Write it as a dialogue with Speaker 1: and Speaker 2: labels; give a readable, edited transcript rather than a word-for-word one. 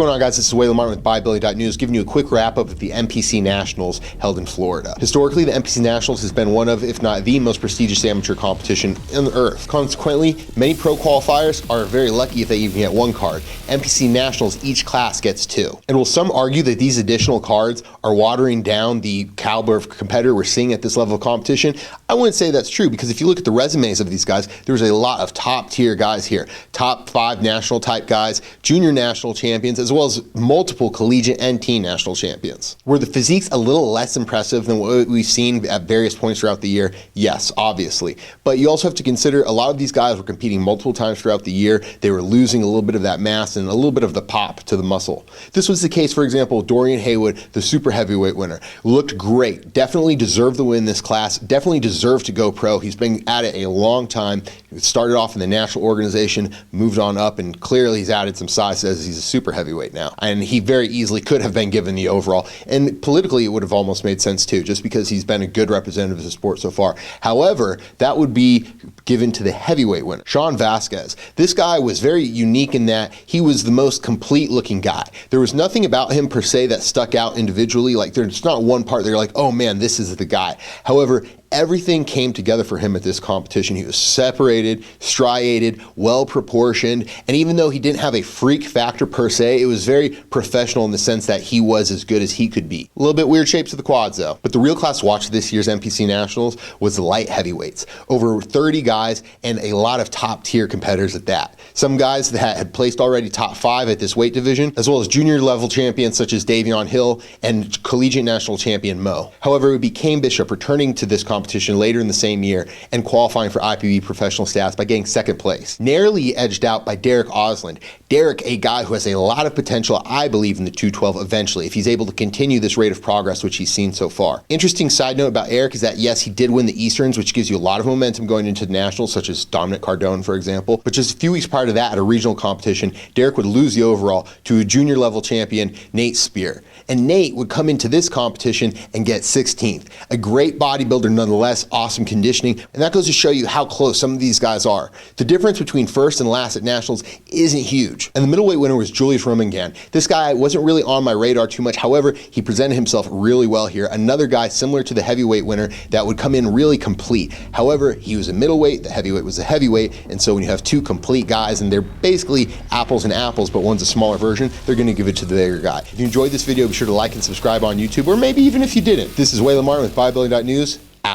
Speaker 1: What's going on, guys? This is LiveWell with Bodybuilding.News, giving you a quick wrap up of the NPC Nationals held in Florida. Historically, the NPC Nationals has been one of, if not the most prestigious amateur competition on the earth. Consequently, many pro qualifiers are very lucky if they even get one card. NPC Nationals, each class gets two. And will some argue that these additional cards are watering down the caliber of competitor we're seeing at this level of competition? I wouldn't say that's true, because if you look at the resumes of these guys, there's a lot of top tier guys here. Top 5 national type guys, junior national champions, as well as multiple collegiate and teen national champions. Were the physiques a little less impressive than what we've seen at various points throughout the year? Yes, obviously. But you also have to consider a lot of these guys were competing multiple times throughout the year. They were losing a little bit of that mass and a little bit of the pop to the muscle. This was the case, for example, Dorian Haywood, the super heavyweight winner. Looked great. Definitely deserved the win in this class. Definitely deserved to go pro. He's been at it a long time. Started off in the national organization, moved on up, and clearly he's added some size as he's a super heavyweight now. And he very easily could have been given the overall. And politically, it would have almost made sense too, just because he's been a good representative of the sport so far. However, that would be given to the heavyweight winner, Sean Vasquez. This guy was very unique in that he was the most complete looking guy. There was nothing about him per se that stuck out individually. Like, there's not one part that you're like, oh man, this is the guy. However, everything came together for him at this competition. He was separated, striated, well proportioned, and even though he didn't have a freak factor per se, it was very professional in the sense that he was as good as he could be. A little bit weird shapes of the quads though. But the real class to watch this year's NPC Nationals was the light heavyweights. Over 30 guys and a lot of top tier competitors at that. Some guys that had placed already top 5 at this weight division, as well as junior level champions such as Davion Hill and collegiate national champion Mo. However, it would be Kane Bishop returning to this competition later in the same year and qualifying for IPB professional status by getting 2nd place. Narrowly edged out by Derek Osland. Derek, a guy who has a lot of potential, I believe, in the 212 eventually, if he's able to continue this rate of progress which he's seen so far. Interesting side note about Eric is that yes, he did win the Easterns, which gives you a lot of momentum going into the Nationals, such as Dominic Cardone, for example. But just a few weeks prior to that, at a regional competition, Derek would lose the overall to a junior level champion, Nate Spear. And Nate would come into this competition and get 16th. A great bodybuilder nonetheless, awesome conditioning, and that goes to show you how close some of these guys are. The difference between first and last at Nationals isn't huge. And the middleweight winner was Julius Romangan. This guy wasn't really on my radar too much, however, he presented himself really well here. Another guy similar to the heavyweight winner that would come in really complete. However, he was a middleweight, the heavyweight was a heavyweight, and so when you have two complete guys and they're basically apples and apples, but one's a smaller version, they're gonna give it to the bigger guy. If you enjoyed this video, be sure to like and subscribe on YouTube, or maybe even if you didn't. This is LiveWell with Bodybuilding.News.